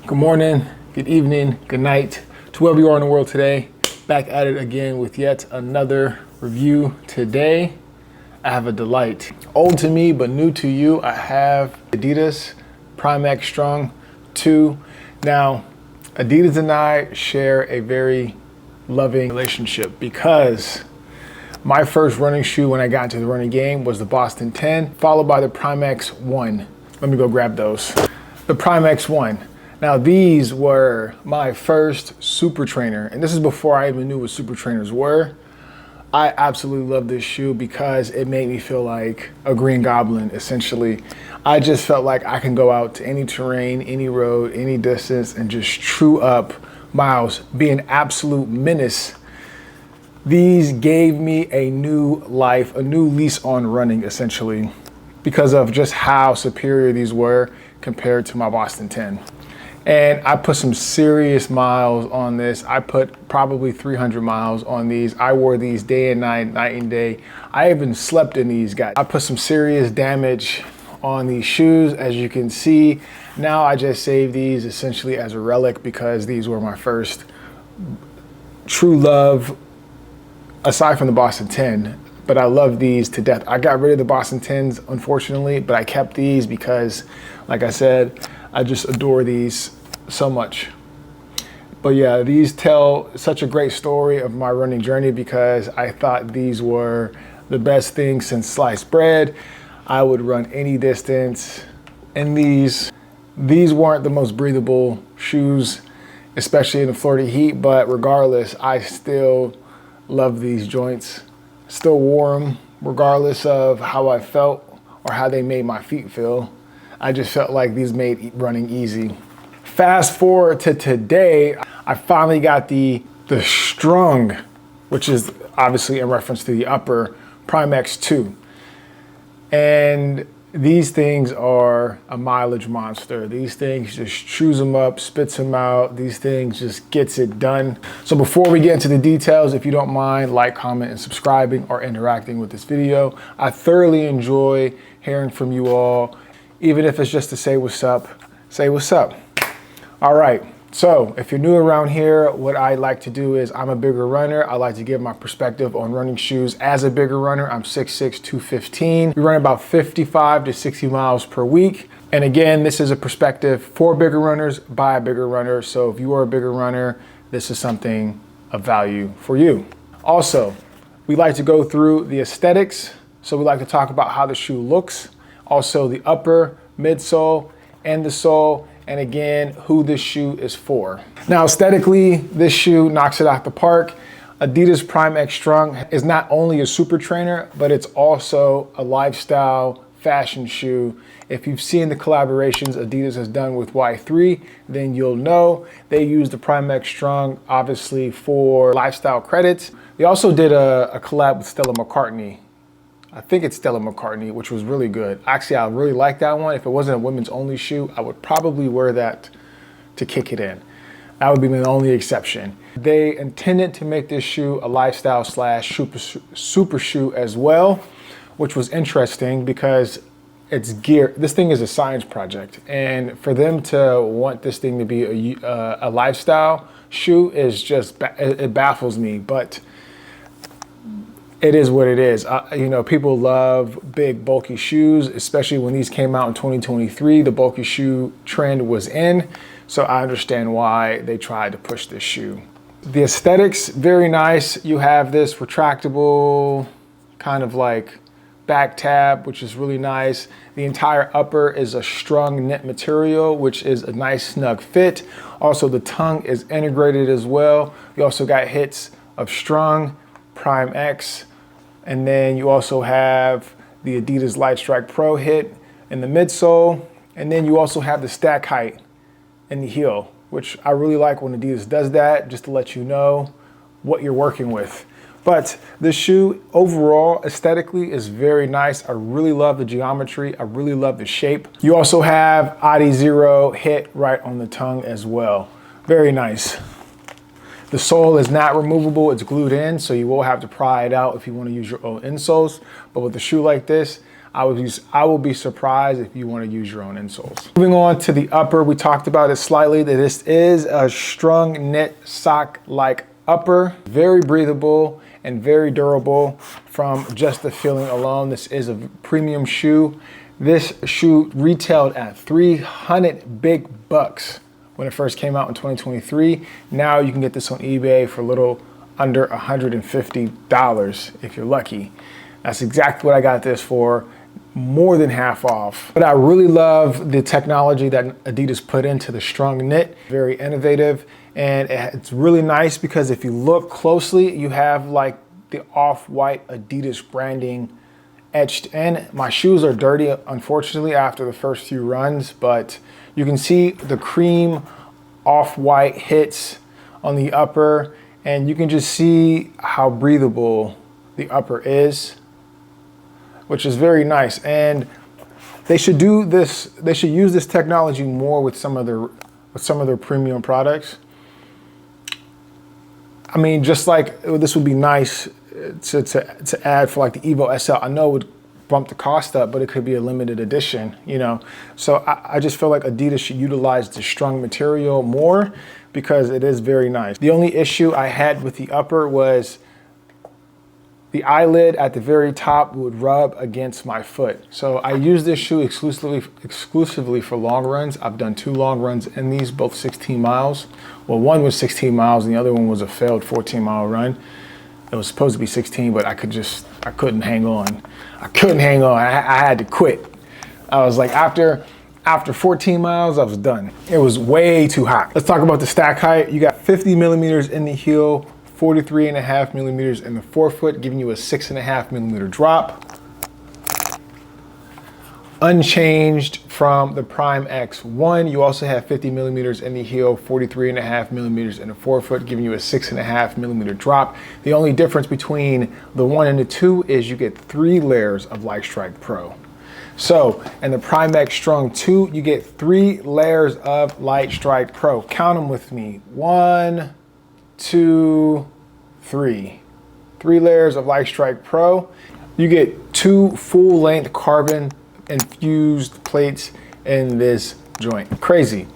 Good morning, good evening, good night to wherever you are in the world today. Back at it again with yet another review. Today, I have a delight. Old to me, but new to you. I have Adidas Prime X Strung 2. Now, Adidas and I share a very loving relationship because my first running shoe when I got into the running game was the Boston 10, followed by the Prime X 1. Let me go grab those. The Prime X 1. Now these were my first super trainer, and this is before I even knew what super trainers were. I absolutely love this shoe because it made me feel like a green goblin, essentially. I just felt like I can go out to any terrain, any road, any distance, and just chew up miles, be an absolute menace. These gave me a new life, a new lease on running, essentially, because of just how superior these were compared to my Boston 10. And I put some serious miles on this. I put probably 300 miles on these. I wore these day and night, night and day. I even slept in these guys. I put some serious damage on these shoes, as you can see. Now I just save these essentially as a relic because these were my first true love, aside from the Boston 10. But I love these to death. I got rid of the Boston 10s, unfortunately, but I kept these because, like I said, I just adore these so much. But yeah, these tell such a great story of my running journey because I thought these were the best thing since sliced bread. I would run any distance in these. These weren't the most breathable shoes, especially in the Florida heat, but regardless, I still love these joints. Still wore them regardless of how I felt or how they made my feet feel. I just felt like these made running easy. Fast forward to today, I finally got the Strung, which is obviously in reference to the upper Prime X 2. And these things are a mileage monster. These things just chews them up, spits them out. These things just gets it done. So before we get into the details, if you don't mind, like, comment, and subscribing or interacting with this video. I thoroughly enjoy hearing from you all. Even if it's just to say what's up, say what's up. All right, so if you're new around here, what I like to do is I'm a bigger runner. I like to give my perspective on running shoes as a bigger runner. I'm 6'6", 215. We run about 55 to 60 miles per week. And again, this is a perspective for bigger runners by a bigger runner. So if you are a bigger runner, this is something of value for you. Also, we like to go through the aesthetics. So we like to talk about how the shoe looks. Also the upper, midsole, and the sole, and again, who this shoe is for. Now, aesthetically, this shoe knocks it out the park. Adidas Prime X Strung is not only a super trainer, but it's also a lifestyle fashion shoe. If you've seen the collaborations Adidas has done with Y3, then you'll know they use the Prime X Strung, obviously, for lifestyle credits. They also did a collab with Stella McCartney. I think it's Stella McCartney, which was really good. Actually, I really like that one. If it wasn't a women's only shoe, I would probably wear that to kick it in. That would be the only exception. They intended to make this shoe a lifestyle slash super shoe as well, which was interesting because it's geared. This thing is a science project. And for them to want this thing to be a lifestyle shoe is just, it baffles me. But it is what it is. You know, people love big, bulky shoes, especially when these came out in 2023. The bulky shoe trend was in, so I understand why they tried to push this shoe. The aesthetics, very nice. You have this retractable kind of like back tab, which is really nice. The entire upper is a strung knit material, which is a nice snug fit. Also, the tongue is integrated as well. You also got hits of Strung, Prime X, and then you also have the Adidas Light Strike Pro hit in the midsole, and then you also have the stack height in the heel, which I really like when Adidas does that, just to let you know what you're working with. But the shoe overall aesthetically is very nice. I really love the geometry. I really love the shape. You also have Adi Zero hit right on the tongue as well. Very nice. The sole is not removable, it's glued in, so you will have to pry it out if you want to use your own insoles. But with a shoe like this, I will be surprised if you want to use your own insoles. Moving on to the upper, we talked about it slightly, that this is a strung knit sock-like upper, very breathable and very durable from just the feeling alone. This is a premium shoe. This shoe retailed at 300 big bucks when it first came out in 2023. Now you can get this on eBay for a little under $150 if you're lucky. That's exactly what I got this for, more than half off. But I really love the technology that Adidas put into the strung knit. Very innovative, and it's really nice because if you look closely, you have like the off-white Adidas branding etched in. My shoes are dirty, unfortunately, after the first few runs, but you can see the cream off-white hits on the upper, and you can just see how breathable the upper is, which is very nice. And they should do this, they should use this technology more with some of their premium products. I mean, just like this would be nice to add for like the Evo SL. I know it would bump the cost up, but it could be a limited edition, you know? So I just feel like Adidas should utilize the strung material more because it is very nice. The only issue I had with the upper was the eyelid at the very top would rub against my foot. So I use this shoe exclusively for long runs. I've done 2 long runs in these, both 16 miles. Well, one was 16 miles and the other one was a failed 14-mile run. It was supposed to be 16, but I couldn't hang on. I couldn't hang on. I had to quit. I was like, after 14 miles, I was done. It was way too hot. Let's talk about the stack height. You got 50 millimeters in the heel, 43.5 millimeters in the forefoot, giving you a 6.5 millimeter drop. Unchanged from the Prime X1. You also have 50 millimeters in the heel, 43.5 millimeters in the forefoot, giving you a 6.5 millimeter drop. The only difference between the 1 and the 2 is you get 3 layers of Light Strike Pro. So in the Prime X Strung 2, you get 3 layers of Light Strike Pro. Count them with me. 1, 2, 3. 3 layers of Light Strike Pro. You get 2 full-length carbon infused plates in this joint. Crazy,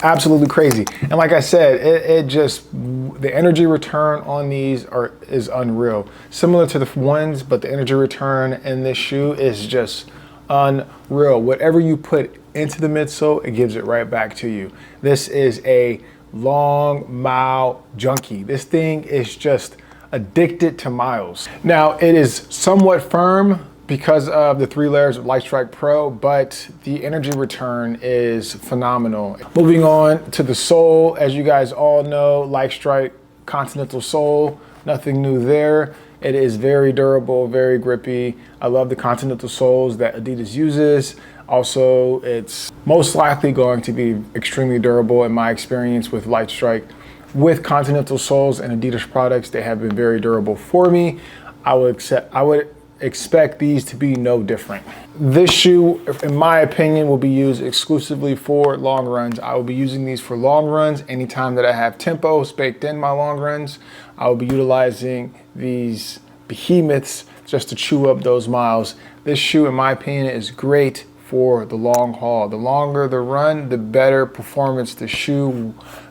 absolutely crazy. And like I said, it just, the energy return on these is unreal. Similar to the ones, but the energy return in this shoe is just unreal. Whatever you put into the midsole, it gives it right back to you. This is a long mile junkie. This thing is just addicted to miles. Now, it is somewhat firm because of the 3 layers of Light Strike Pro, but the energy return is phenomenal. Moving on to the sole, as you guys all know, Light Strike Continental sole, nothing new there. It is very durable, very grippy. I love the Continental soles that Adidas uses. Also, it's most likely going to be extremely durable in my experience with Light Strike. With Continental soles and Adidas products, they have been very durable for me. I would expect these to be no different. This shoe, in my opinion, will be used exclusively for long runs. I will be using these for long runs. Anytime that I have tempos baked in my long runs, I will be utilizing these behemoths just to chew up those miles. This shoe, in my opinion, is great for the long haul. The longer the run, the better performance the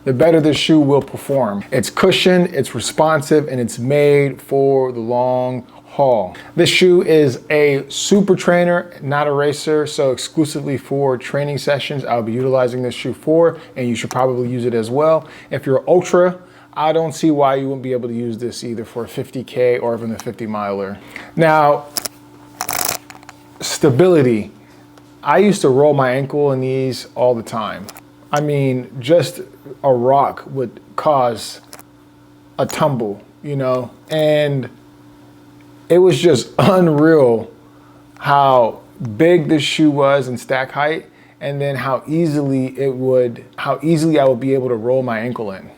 better the shoe will perform. It's cushioned, it's responsive, and it's made for the long haul. This shoe is a super trainer, not a racer, so exclusively for training sessions I'll be utilizing this shoe for, and you should probably use it as well. If you're ultra, I don't see why you wouldn't be able to use this either for a 50K or even a 50 miler. Now, stability. I used to roll my ankle in these all the time. I mean, just a rock would cause a tumble, you know, and it was just unreal how big this shoe was in stack height, and then how easily I would be able to roll my ankle in.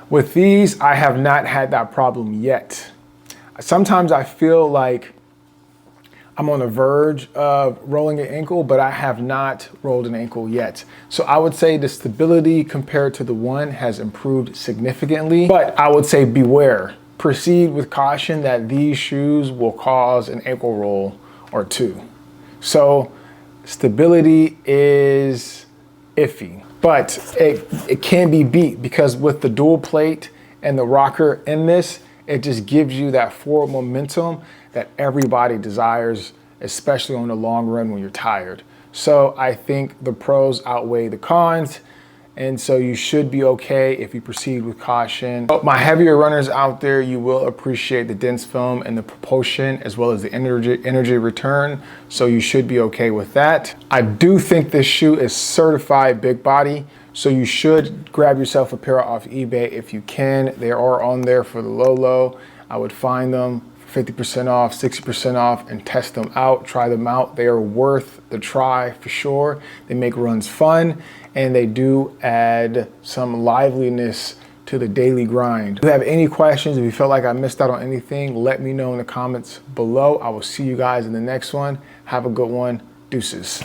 With these, I have not had that problem yet. Sometimes I feel like I'm on the verge of rolling an ankle, but I have not rolled an ankle yet. So I would say the stability compared to the one has improved significantly, but I would say beware. Proceed with caution that these shoes will cause an ankle roll or 2. So stability is iffy, but it can be beat because with the dual plate and the rocker in this, it just gives you that forward momentum that everybody desires, especially on the long run when you're tired. So I think the pros outweigh the cons, and so you should be okay if you proceed with caution. But my heavier runners out there, you will appreciate the dense film and the propulsion as well as the energy return, so you should be okay with that. I do think this shoe is certified big body, so you should grab yourself a pair off eBay if you can. They are on there for the low. I would find them 50% off, 60% off, and test them out, try them out. They are worth the try for sure. They make runs fun, and they do add some liveliness to the daily grind. If you have any questions, if you felt like I missed out on anything, let me know in the comments below. I will see you guys in the next one. Have a good one. Deuces.